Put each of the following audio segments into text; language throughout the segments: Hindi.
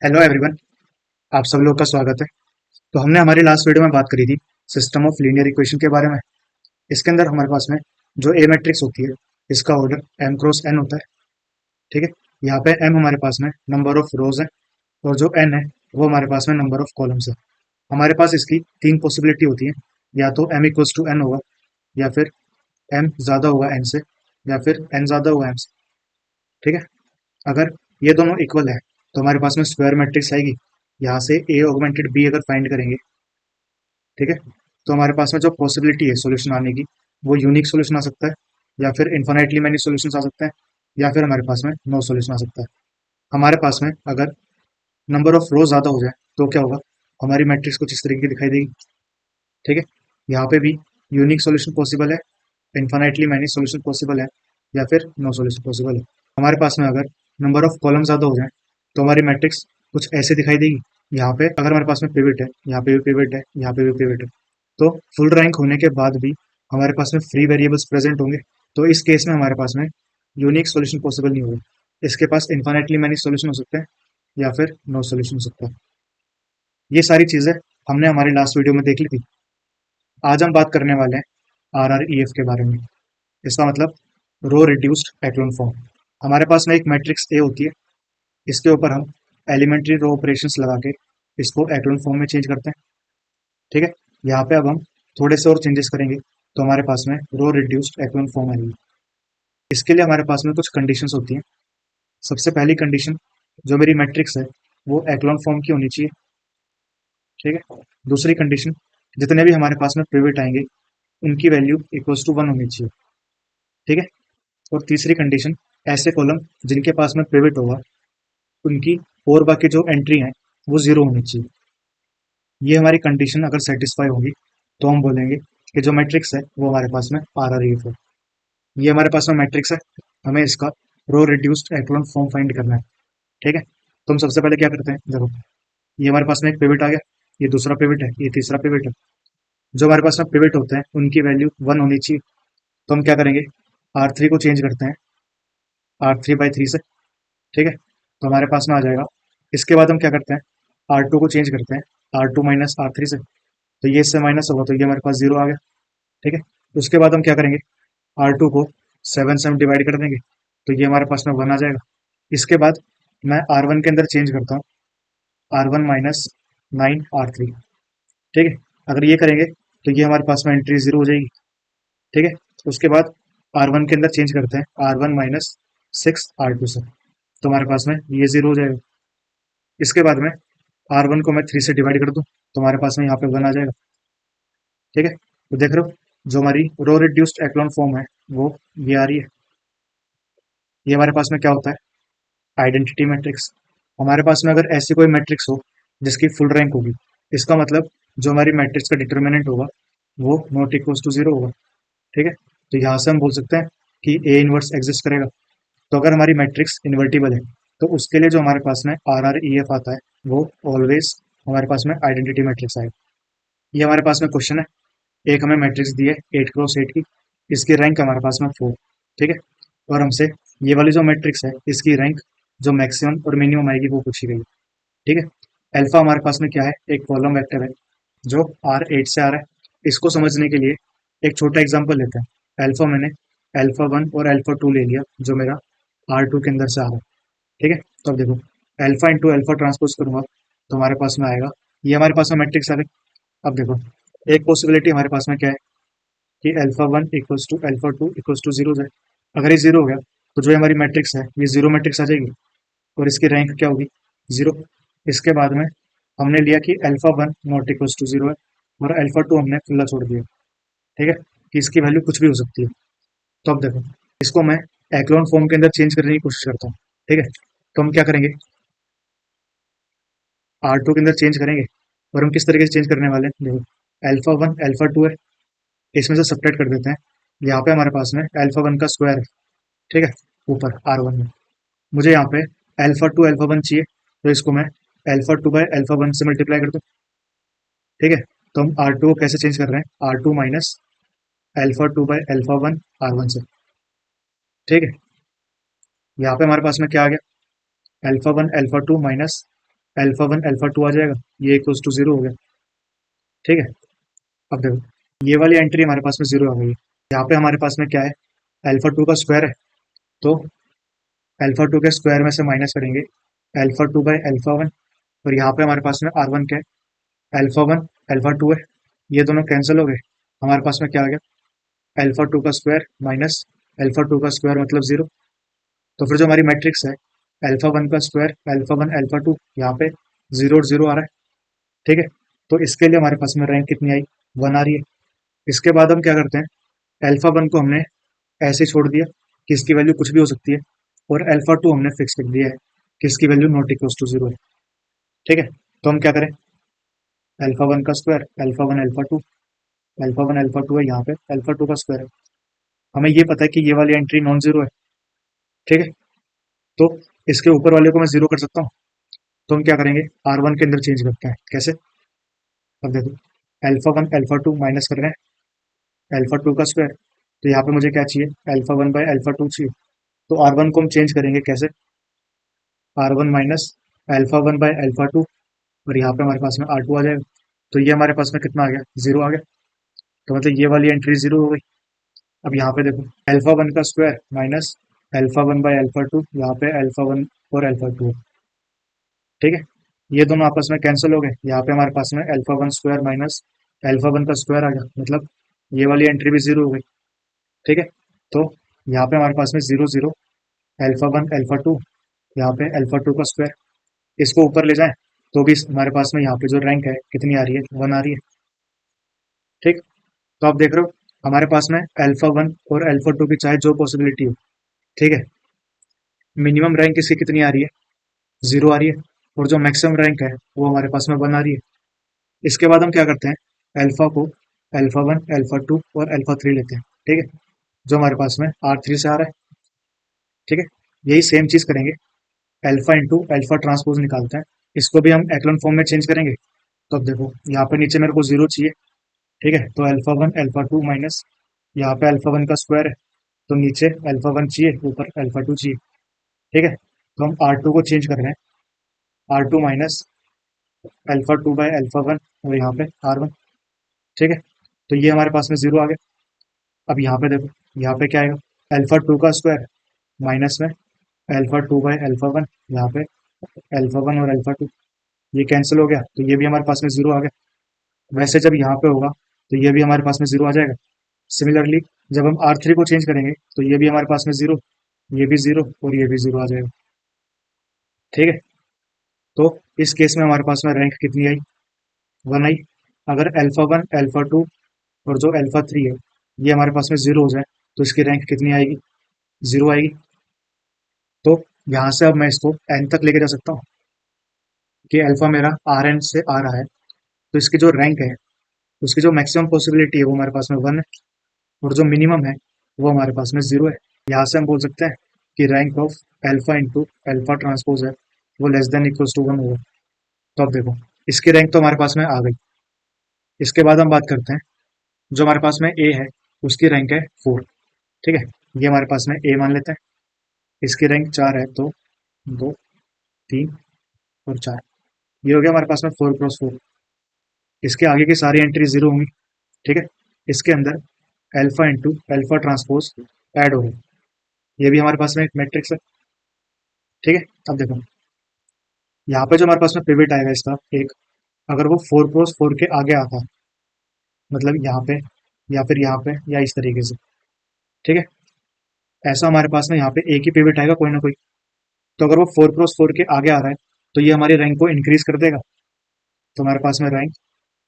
Hello everyone. आप सब लोग का स्वागत है। तो हमने हमारी लास्ट वीडियो में बात करी थी सिस्टम ऑफ लीनियर इक्वेशन के बारे में। इसके अंदर हमारे पास में जो ए मैट्रिक्स होती है इसका ऑर्डर m क्रॉस n होता है। ठीक है। यहाँ पे m हमारे पास में नंबर ऑफ रोज है और जो n है वो हमारे पास में नंबर ऑफ कॉलम्स है। हमारे पास इसकी तीन पॉसिबिलिटी होती है, या तो m इक्वल्स टू n होगा, या फिर m ज़्यादा होगा n से, या फिर n ज़्यादा होगा m से। ठीक है। अगर ये दोनों इक्वल है तो हमारे पास में स्क्वायर मैट्रिक्स आएगी। यहाँ से a ऑगमेंटेड b अगर फाइंड करेंगे, ठीक है, तो हमारे पास में जो पॉसिबिलिटी है सॉल्यूशन आने की वो यूनिक सॉल्यूशन आ सकता है, या फिर इन्फिनाइटली मैनी सॉल्यूशंस आ सकते हैं, या फिर हमारे पास में नो सॉल्यूशन आ सकता है। हमारे पास में अगर नंबर ऑफ रो ज़्यादा हो जाए तो क्या होगा, हमारी मैट्रिक्स कुछ इस तरीके की दिखाई देगी। ठीक है। यहाँ पे भी यूनिक सॉल्यूशन पॉसिबल है, इन्फिनाइटली मैनी सॉल्यूशन पॉसिबल है, या फिर नो सॉल्यूशन पॉसिबल है। हमारे पास में अगर नंबर ऑफ कॉलम ज़्यादा हो जाए तो हमारी मैट्रिक्स कुछ ऐसे दिखाई देगी। यहाँ पे अगर हमारे पास में पिवट है, यहाँ पे भी पिवट है, यहाँ पे भी पिवट है, तो फुल रैंक होने के बाद भी हमारे पास में फ्री वेरिएबल्स प्रेजेंट होंगे। तो इस केस में हमारे पास में यूनिक सॉल्यूशन पॉसिबल नहीं होगा। इसके पास इन्फिनिटली मैनी सॉल्यूशन हो सकते हैं, या फिर नो सॉल्यूशन हो सकता है। ये सारी चीज़ें हमने हमारी लास्ट वीडियो में देख ली थी। आज हम बात करने वाले हैं RREF के बारे में। इसका मतलब रो रिड्यूस्ड एक्लोन फॉर्म। हमारे पास में एक मैट्रिक्स ए होती है, इसके ऊपर हम एलिमेंट्री रो ऑपरेशंस लगा के इसको एक्लोन फॉर्म में चेंज करते हैं। ठीक है। यहाँ पे अब हम थोड़े से और चेंजेस करेंगे तो हमारे पास में रो रिड्यूस्ड एक्लोन फॉर्म आएगी। इसके लिए हमारे पास में कुछ कंडीशंस होती हैं। सबसे पहली कंडीशन, जो मेरी मैट्रिक्स है वो एक्लोन फॉर्म की होनी चाहिए। ठीक है। दूसरी कंडीशन, जितने भी हमारे पास में पिवट आएंगे उनकी वैल्यू इक्वल्स टू 1 होनी चाहिए। ठीक है। और तीसरी कंडीशन, ऐसे कॉलम जिनके पास में पिवट होगा उनकी और बाकी जो एंट्री है वो जीरो होनी चाहिए। ये हमारी कंडीशन अगर सेटिस्फाई होगी तो हम बोलेंगे कि जो मैट्रिक्स है वो हमारे पास में RREF है। ये हमारे पास में मैट्रिक्स है, हमें इसका रो रिड्यूस्ड एक्लोन फॉर्म फाइंड करना है। ठीक है। तो हम सबसे पहले क्या करते हैं, देखो ये हमारे पास में एक पिवट आ गया, ये दूसरा पिवट है, ये तीसरा पिवट है। जो हमारे पास में पिवट होते हैं उनकी वैल्यू 1 होनी चाहिए। तो हम क्या करेंगे, R3 को चेंज करते हैं R3/3 से। ठीक है। तो हमारे पास में आ जाएगा। इसके बाद हम क्या करते हैं, R2 को चेंज करते हैं R2 माइनस R3 से। तो ये इससे माइनस होगा तो ये हमारे पास जीरो आ गया। ठीक है। उसके बाद हम क्या करेंगे, R2 को 7 से हम डिवाइड कर देंगे तो ये हमारे पास में 1 आ जाएगा। इसके बाद मैं R1 के अंदर चेंज करता हूँ R1 माइनस 9 R3। ठीक है। अगर ये करेंगे तो ये हमारे पास में एंट्री जीरो हो जाएगी। ठीक है। उसके बाद R1 के अंदर चेंज करते हैं R1 माइनस 6 R2 से। तो हमारे पास में ये जीरो हो जाएगा। इसके बाद में R1 को मैं 3 से डिवाइड कर दूं तो हमारे पास में यहाँ पे 1 आ जाएगा। ठीक है। तो देख रहे हो, जो हमारी रो रिड्यूस्ड एक्लोन फॉर्म है वो ये आ रही है। ये हमारे पास में क्या होता है, आइडेंटिटी मैट्रिक्स। हमारे पास में अगर ऐसी कोई मैट्रिक्स हो जिसकी फुल रैंक होगी, इसका मतलब जो हमारी मैट्रिक्स का डिटर्मिनेंट होगा वो नॉट इक्वल्स टू जीरो होगा। ठीक है। तो यहाँ से हम बोल सकते हैं कि ए इनवर्स एग्जिस्ट करेगा। तो अगर हमारी मैट्रिक्स इन्वर्टिबल है तो उसके लिए जो हमारे पास में RREF आता है वो ऑलवेज हमारे पास में आइडेंटिटी मैट्रिक्स आएगा। ये हमारे पास में क्वेश्चन है, एक हमें मैट्रिक्स दी है 8 क्रॉस 8 की, इसकी रैंक हमारे पास में 4। ठीक है। और हमसे ये वाली जो मैट्रिक्स है इसकी रैंक जो मैक्सिमम और मिनिमम आएगी वो पूछी गई है। ठीक है। अल्फा हमारे पास में क्या है, एक कॉलम वेक्टर है जो R8 से आ रहा है। इसको समझने के लिए एक छोटा एग्जाम्पल लेते हैं। मैंने अल्फा 1 और अल्फा 2 ले लिया जो मेरा R2 के अंदर से आ रहा है। ठीक है। तो अब देखो, अल्फा इंटू अल्फा ट्रांसपोज करूंगा तो हमारे पास में आएगा, ये हमारे पास में मैट्रिक्स आ गई। अब देखो, एक पॉसिबिलिटी हमारे पास में क्या है कि alpha 1 equals to alpha 2 equals to zero है। अगर ये जीरो हो गया तो जो हमारी मैट्रिक्स है ये जीरो मैट्रिक्स आ जाएगी और इसकी रैंक क्या होगी, जीरो। इसके बाद में हमने लिया कि alpha 1 not equals to zero है और अल्फा 2 हमने खुला छोड़ दिया। ठीक है, कि इसकी वैल्यू कुछ भी हो सकती है। तो अब देखो, इसको मैं एक्लोन फॉर्म के अंदर चेंज करने की कोशिश करता हूँ। ठीक है। तो हम क्या करेंगे, R2 के अंदर चेंज करेंगे। और हम किस तरीके से चेंज करने वाले हैं, देखो अल्फा 1 अल्फा 2 है, इसमें से सब्ट्रैक्ट कर देते हैं। यहाँ पे हमारे पास में अल्फा 1 का स्क्वायर है। ठीक है। ऊपर R1 में मुझे यहाँ पे अल्फा 2 अल्फा 1 चाहिए, तो इसको मैं अल्फा 2/अल्फा 1 से मल्टीप्लाई कर दूँ। ठीक है। तो हम R2 को कैसे चेंज कर रहे हैं, R2 माइनस अल्फा 2/अल्फा 1 R1 से। ठीक है। यहाँ पे हमारे पास में क्या आ गया, alpha 1 alpha 2 minus alpha one alpha two आ जाएगा, ये इक्वल्स टू जीरो हो गया। ठीक है, अब देखो ये वाली एंट्री हमारे पास में जीरो आ गई है। यहाँ पे हमारे पास में क्या है, अल्फा टू का स्क्वायर है, तो अल्फा टू के स्क्वायर में से माइनस करेंगे alpha two by alpha one, और यहाँ पे हमारे पास में आर वन क्या है, अल्फा वन अल्फा टू है, ये दोनों कैंसिल हो गए, हमारे पास में क्या आ गया, अल्फा टू का स्क्वायर माइनस अल्फा टू का स्क्वायर मतलब जीरो। तो फिर जो हमारी मैट्रिक्स है अल्फा वन का square alpha one alpha to, यहाँ पे जीरो और जीरो आ रहा है। ठीक है, तो इसके लिए हमारे पास में रैंक कितनी आई, वन आ रही है। इसके बाद हम क्या करते हैं, अल्फा वन को हमने ऐसे ही छोड़ दिया कि इसकी वैल्यू कुछ भी हो सकती है, और अल्फा टू हमने फिक्स कर दिया है कि इसकी value not equal to zero है। ठीक है, तो हम क्या करें, अल्फा वन का square alpha one alpha two, alpha one alpha two है, यहाँ पे अल्फा टू का स्क्वायर है। हमें ये पता है कि ये वाली एंट्री नॉन जीरो है। ठीक है, तो इसके ऊपर वाले को मैं जीरो कर सकता हूँ, तो हम क्या करेंगे, आर वन के अंदर चेंज करते हैं। कैसे, अब देखो alpha one alpha to minus कर रहे हैं अल्फा टू का स्क्वायर, तो यहाँ पे मुझे क्या चाहिए, alpha one by alpha two चाहिए। तो आर वन को हम चेंज करेंगे कैसे, R one minus alpha one by alpha two, और यहाँ पे हमारे पास में आर टू आ जाएगा। तो ये हमारे पास में कितना आ गया, जीरो आ गया। तो मतलब ये वाली एंट्री जीरो हो गई। अब यहाँ पे देखो अल्फा वन का square minus alpha one by alpha to, यहाँ पे अल्फा वन और अल्फा टू। ठीक है, ये दोनों आपस में कैंसिल हो गए, यहाँ पे हमारे पास में alpha one square minus alpha one का स्क्वायर आ गया, मतलब ये वाली एंट्री भी जीरो हो गई। ठीक है, तो यहाँ पे हमारे पास में zero zero alpha one alpha to, यहाँ पे अल्फा टू का स्क्वायर, इसको ऊपर ले जाएं तो भी हमारे पास में यहाँ पे जो रैंक है कितनी आ रही है, वन आ रही है। ठीक, तो आप देख रहे हो हमारे पास में अल्फा वन और अल्फा टू की चाहे जो पॉसिबिलिटी हो, ठीक है, मिनिमम रैंक इसकी कितनी आ रही है, जीरो आ रही है, और जो मैक्सिमम रैंक है वो हमारे पास में वन आ रही है। इसके बाद हम क्या करते हैं, अल्फा को अल्फा वन अल्फा टू और अल्फा थ्री लेते हैं। ठीक है, जो हमारे पास में आर थ्री से आ रहा है। ठीक है, यही सेम चीज करेंगे, अल्फा इंटू अल्फा ट्रांसपोज निकालते हैं, इसको भी हम एक्लन फॉर्म में चेंज करेंगे। तो अब देखो यहाँ पे नीचे मेरे को जीरो चाहिए। ठीक है, तो alpha one alpha to minus यहाँ पे अल्फा वन का स्क्वायर है, तो नीचे अल्फा वन चाहिए, ऊपर अल्फा टू चाहिए। ठीक है, तो हम आर टू को चेंज कर रहे हैं, R two minus alpha two by alpha one, और यहाँ पे आर वन। ठीक है, तो ये हमारे पास में जीरो आ गया। अब यहाँ पे देखो, यहाँ पे क्या आएगा, अल्फा टू का स्क्वायर माइनस में alpha two by alpha one, यहाँ पे अल्फा वन और अल्फा टू, ये कैंसिल हो गया, तो ये भी हमारे पास में जीरो आ गया। वैसे जब यहाँ पे होगा तो ये भी हमारे पास में जीरो आ जाएगा। सिमिलरली जब हम आर थ्री को चेंज करेंगे तो ये भी हमारे पास में जीरो, ये भी जीरो और ये भी जीरो आ जाएगा। ठीक है, तो इस केस में हमारे पास में रैंक कितनी आई, वन आई। अगर अल्फा वन अल्फा टू और जो अल्फा थ्री है ये हमारे पास में जीरो हो जाए तो इसकी रैंक कितनी आएगी, जीरो आएगी। तो यहाँ से अब मैं इसको एन तक लेके जा सकता हूँ कि अल्फा मेरा आर एन से आ रहा है, तो इसकी जो रैंक है उसकी जो मैक्सिमम पॉसिबिलिटी है वो हमारे पास में वन है, और जो मिनिमम है वो हमारे पास में जीरो है। यहाँ से हम बोल सकते हैं कि rank of alpha into alpha transpose है वो less than equals to one होगा। तो अब देखो इसकी रैंक तो हमारे पास में आ गई। इसके बाद हम बात करते हैं जो हमारे पास में ए है उसकी रैंक है फोर। ठीक है, ये हमारे पास में ए मान लेते हैं, इसकी रैंक चार है, तो दो तीन और चार, ये हो गया हमारे पास में फोर क्रॉस फोर। इसके आगे की सारी एंट्री जीरो होंगी। ठीक है, इसके अंदर alpha into alpha transpose add होगा, ये भी हमारे पास में एक मैट्रिक्स है। ठीक है, अब देखो यहाँ पे जो हमारे पास में पिवट आएगा इसका एक, अगर वो फोर क्रॉस फोर के आगे आता, मतलब यहाँ पे या फिर यहाँ पे या इस तरीके से, ठीक है, ऐसा हमारे पास में यहाँ पे एक ही पिवट आएगा कोई ना कोई। तो अगर वो फोर क्रॉस फोर के आगे आ रहा है तो ये हमारी रैंक को इंक्रीज कर देगा। तो हमारे पास में rank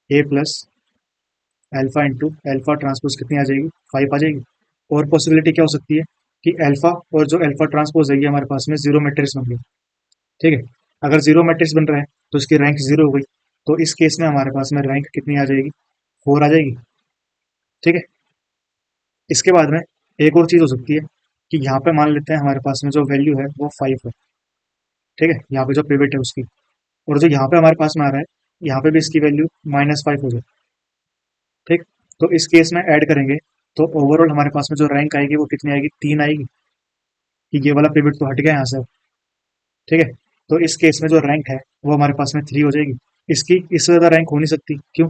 A plus alpha into alpha transpose कितनी आ जाएगी, फाइव आ जाएगी। और पॉसिबिलिटी क्या हो सकती है कि अल्फा और जो अल्फा ट्रांसपोज है ये हमारे पास में जीरो मैट्रिक्स बन गई। ठीक है, अगर जीरो मैट्रिक्स बन रहा है तो इसकी रैंक जीरो हो गई, तो इस केस में हमारे पास में रैंक कितनी आ जाएगी, फोर आ जाएगी। ठीक है, इसके बाद में एक और चीज हो सकती है कि यहाँ पे मान लेते हैं हमारे पास में जो वैल्यू है वो फाइव है। ठीक है, यहाँ पे जो पिवट है उसकी, और जो यहाँ पे हमारे पास में आ रहा है यहाँ पे भी इसकी वैल्यू माइनस फाइव हो जाए। ठीक, तो इस केस में ऐड करेंगे तो ओवरऑल हमारे पास में जो रैंक आएगी वो कितनी आएगी, तीन आएगी, कि ये वाला पिवट तो हट गया यहाँ से। ठीक है, तो इस केस में जो रैंक है वो हमारे पास में 3 हो जाएगी। इसकी इससे ज़्यादा रैंक हो नहीं सकती, क्यों?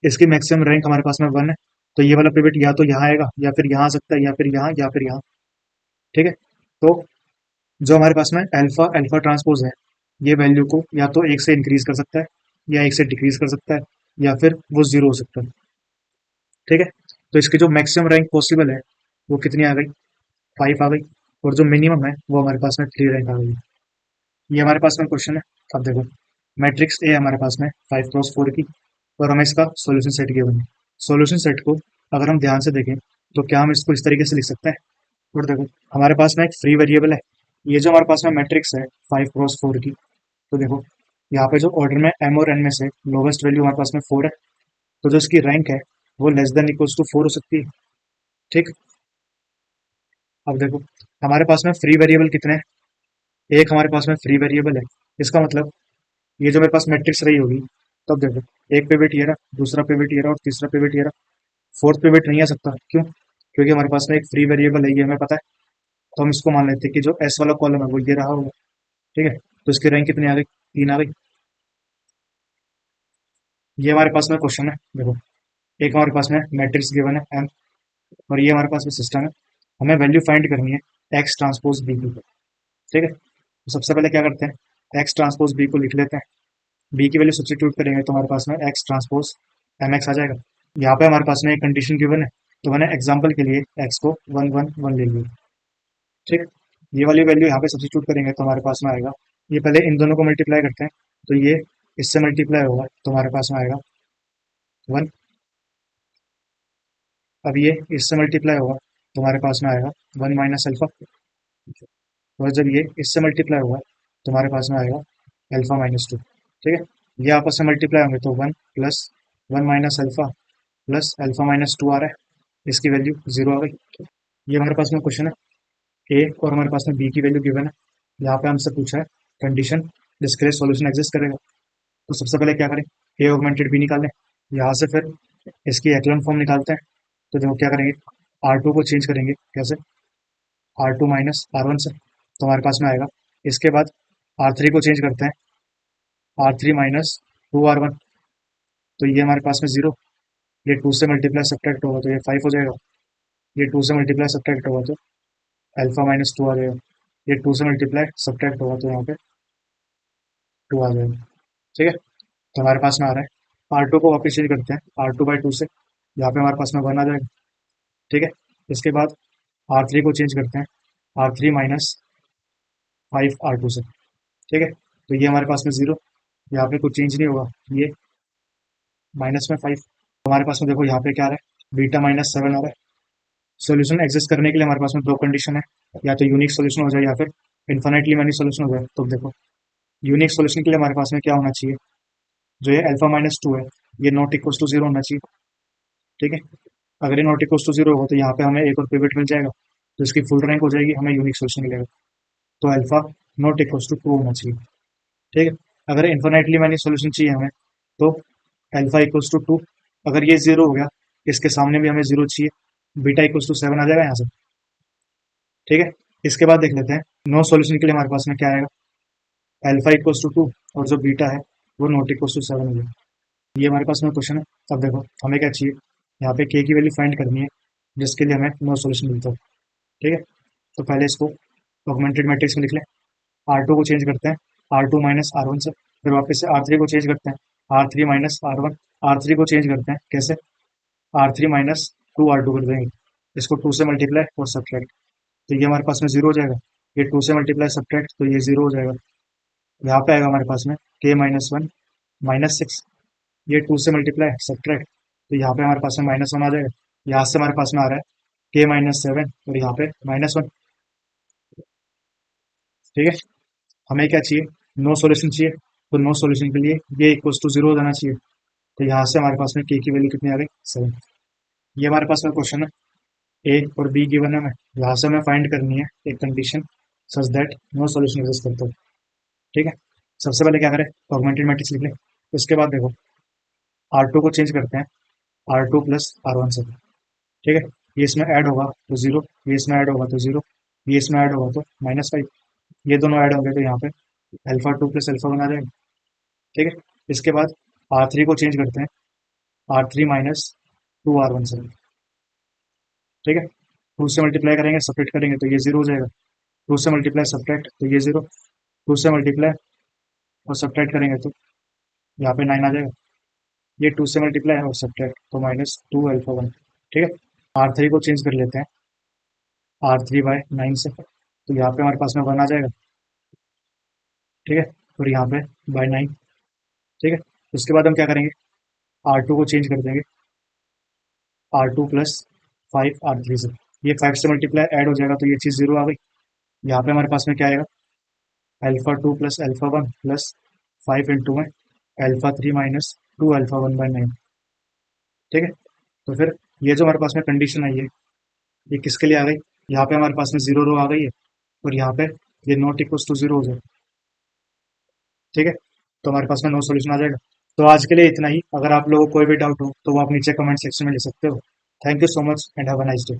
इसकी मैक्सिमम रैंक हमारे पास में 1 है। तो ये वाला पिवट या तो यहाँ आएगा, या फिर यहाँ आ सकता है, या फिर यहाँ, या फिर यहाँ। ठीक है, तो जो हमारे पास में अल्फा अल्फा ट्रांसपोज है, ये वैल्यू को या तो 1 से इंक्रीज कर सकता है, या 1 से डिक्रीज कर सकता है, या फिर वो 0 हो सकता है। ठीक है, तो इसकी जो मैक्सिमम रैंक पॉसिबल है वो कितनी आ गई? 5 आ गई। और जो मिनिमम है वो हमारे पास में 3 रैंक आ गई। ये हमारे पास में क्वेश्चन है। अब देखो, मैट्रिक्स ए हमारे पास में 5 क्रॉस 4 की, और हमें इसका सॉल्यूशन सेट गिवन है। सॉल्यूशन सेट को अगर हम ध्यान से देखें तो क्या हम इसको इस तरीके से लिख सकते हैं? और देखो, हमारे पास में एक फ्री वेरिएबल है। ये जो हमारे पास में मैट्रिक्स है 5 क्रॉस 4 की, तो देखो यहाँ पे जो ऑर्डर में एम और एन में से लोवेस्ट वैल्यू हमारे पास में 4 है, तो जो इसकी रैंक है वो लेस देन इक्वल्स टू 4 हो सकती है। ठीक, अब देखो, हमारे पास में फ्री वेरिएबल कितने हैं? एक हमारे पास में फ्री वेरिएबल है। इसका मतलब ये जो मेरे पास मैट्रिक्स रही होगी, तब देखो, एक पिवट ये रहा, दूसरा पिवट ये रहा, और तीसरा पिवट ये रहा। फोर्थ पिवट नहीं आ सकता, क्यों? क्योंकि हमारे पास में एक फ्री वेरिएबल है, ये हमें पता है। तो हम इसको मान लेते हैं कि जो एस वाला कॉलम है वो ये रहा होगा। ठीक है, तो इसकी रैंक कितनी आ गई? 3 आ गई। ये हमारे पास में क्वेश्चन है। देखो, एक हमारे पास में मैट्रिक्स गिवन है एम, और ये हमारे पास में सिस्टम है। हमें वैल्यू फाइंड करनी है एक्स ट्रांसपोज बी की। ठीक है, तो सबसे पहले क्या करते हैं, एक्स ट्रांसपोज बी को लिख लेते हैं। बी की वैल्यू सब्स्टिट्यूट करेंगे तो हमारे पास में एक्स ट्रांसपोज एम एक्स आ जाएगा। यहाँ पे हमारे पास में एक कंडीशन गिवन है, तो मैंने एग्जाम्पल के लिए एक्स को 1 1 1 ले लिया। ठीक, ये वाली वैल्यू यहाँ पे सब्स्टिट्यूट करेंगे तो हमारे पास में आएगा, ये पहले इन दोनों को मल्टीप्लाई करते हैं, तो ये इससे मल्टीप्लाई होगा तो हमारे पास में आएगा 1। अब ये इससे मल्टीप्लाई होगा तो हमारे पास में आएगा 1 माइनस अल्फा। और जब ये इससे मल्टीप्लाई होगा तो हमारे पास में आएगा अल्फा-2। ठीक है, ये आपस में मल्टीप्लाई होंगे तो 1 प्लस 1 माइनस अल्फा प्लस अल्फा-2 आ रहा है। इसकी वैल्यू 0 आ गई। ये हमारे पास में क्वेश्चन है ए, और हमारे पास में बी की वैल्यू गिवन है। यहाँ पे हमसे पूछा है कंडीशन जिसके लिए सॉल्यूशन एग्जिस्ट करेगा। तो सबसे पहले क्या करें, ए ऑगमेंटेड बी निकालें। यहाँ से फिर इसकी एक्लन फॉर्म निकालते हैं। तो देखो क्या करेंगे, R2 को चेंज करेंगे। कैसे? R2 माइनस R1 से, तो हमारे पास में आएगा। इसके बाद R3 को चेंज करते हैं, R3 माइनस 2R1, तो ये हमारे पास में 0। ये 2 से मल्टीप्लाई सब्ट्रैक्ट होगा तो ये 5 हो जाएगा। ये 2 से मल्टीप्लाई सब्ट्रैक्ट होगा तो अल्फा-2 आ जाएगा। ये 2 से मल्टीप्लाई सब्ट्रैक्ट होगा तो यहाँ पे 2 आ जाएगा। ठीक है, तो हमारे पास में आ रहा है। R2 को वापस चेंज करते हैं, R2/2 से, यहाँ पे हमारे पास में 1 आ जाएगा। ठीक है, इसके बाद R3 को चेंज करते हैं, R3 माइनस 5R2 से। ठीक है, तो ये हमारे पास में 0, यहाँ पे कुछ चेंज नहीं होगा, ये माइनस में 5। हमारे पास में देखो यहाँ पे क्या आ रहा है, बीटा-7 आ रहा है। सॉल्यूशन एग्जिस्ट करने के लिए हमारे पास में दो कंडीशन है, या तो यूनिक सॉल्यूशन हो जाए या फिर इन्फिनिटली मैनी सॉल्यूशन हो जाए। तो देखो, यूनिक सॉल्यूशन के लिए हमारे पास में क्या होना चाहिए, जो ये अल्फा-2 है, ये नॉट इक्वल टू 0 होना चाहिए। ठीक है, अगर ये नॉट इक्वल टू 0 हो तो यहाँ पे हमें एक और पिवट मिल जाएगा, तो इसकी फुल रैंक हो जाएगी, हमें यूनिक सॉल्यूशन मिलेगा। तो अल्फा नॉट इक्वल टू 2 होना चाहिए। ठीक है, अगर इन्फिनिटली मैनी सॉल्यूशन चाहिए हमें, तो अल्फा इक्वल्स टू 2। अगर ये 0 हो गया, इसके सामने भी हमें 0 चाहिए, बीटा इक्वल्स टू 7 आ जाएगा यहाँ से। ठीक है, इसके बाद देख लेते हैं नो सॉल्यूशन के लिए हमारे पास में क्या आएगा, अल्फा इक्वल्स टू 2, और जो बीटा है वो नॉट इक्वल्स टू 7 हो गया। ये हमारे पास में क्वेश्चन है। अब देखो, हमें क्या चाहिए, यहाँ पे के की वैल्यू फाइंड करनी है, जिसके लिए हमें नो सॉल्यूशन मिलता है। ठीक है, तो पहले इसको ऑगमेंटेड मैट्रिक्स में लिख लें। R2 को चेंज करते हैं, R2 माइनस R1 से, फिर वापस से R3 को चेंज करते हैं, R3 माइनस R1। R3 को चेंज करते हैं, कैसे? R3 माइनस 2R2 कर देंगे, इसको 2 से मल्टीप्लाई और सब्ट्रैक्ट, तो ये हमारे पास में 0 हो जाएगा। ये 2 से मल्टीप्लाई सब्ट्रैक्ट, तो ये 0 हो जाएगा। यहाँ पे आएगा हमारे पास में K-1 माइनस 6, ये 2 से मल्टीप्लाई सब्ट्रैक्ट, तो यहाँ पे हमारे पास में -1 आ जाएगा। यहाँ से हमारे पास में आ रहा है K-7, और यहाँ पे -1। ठीक है, हमें क्या चाहिए, नो सॉल्यूशन चाहिए। तो नो सॉल्यूशन के लिए ये इक्वल्स टू 0 हो जाना चाहिए। तो यहाँ से हमारे पास में के की वैल्यू कितनी आ गई, 7। ये हमारे पास में क्वेश्चन है, ए और बी गिवन है। हमें यहाँ से हमें फाइंड करनी है एक condition such that no solution exist करता है। ठीक है, सबसे पहले क्या करें, ऑगमेंटेड मैट्रिक्स लिख लें। उसके बाद देखो, R2 को चेंज करते हैं, R2 प्लस R1 से। ठीक है, ये इसमें ऐड होगा तो 0, ये इसमें ऐड होगा तो 0, ये इसमें ऐड होगा तो -5। ये दोनों ऐड होंगे तो यहाँ पे alpha two plus alpha one आ जाएगा। ठीक है, इसके बाद R3 को चेंज करते हैं, R3 minus two R one seven. ठीक है, टू से मल्टीप्लाई करेंगे, सपरेट करेंगे तो ये जीरो हो जाएगा। टू से मल्टीप्लाई सब्ट्रैक्ट तो ये जीरो, टू से मल्टीप्लाई और सब्ट्रैक्ट करेंगे तो यहाँ पे नाइन आ जाएगा। ये टू से मल्टीप्लाई और सब्ट्रैक्ट तो माइनस टू अल्फा वन। ठीक है, R3 को चेंज कर लेते हैं, R3 बाय नाइन से, तो यहाँ पे हमारे पास में वन आ जाएगा। ठीक है, और यहाँ पे बाय नाइन। ठीक है, उसके बाद हम क्या करेंगे, R2 को चेंज कर देंगे, R2 प्लस फाइव R3 से। ये फाइव से मल्टीप्लाई ऐड हो जाएगा तो ये चीज़ जीरो आ गई। यहाँ पे हमारे पास में क्या आएगा, alpha two plus alpha one plus five into में alpha three minus two alpha one by nine. ठीक है, तो फिर ये जो हमारे पास में कंडीशन आई है, ये किसके लिए आ गई, यहाँ पे हमारे पास में जीरो रो आ गई है, और यहाँ पे ये नॉट इक्वल टू जीरो हो जाए। ठीक है, तो हमारे पास में नो सोल्यूशन आ जाएगा। तो आज के लिए इतना ही। अगर आप लोगों को कोई भी डाउट हो तो वो आप नीचे कमेंट सेक्शन में ले सकते हो। Thank you so much and have a nice day.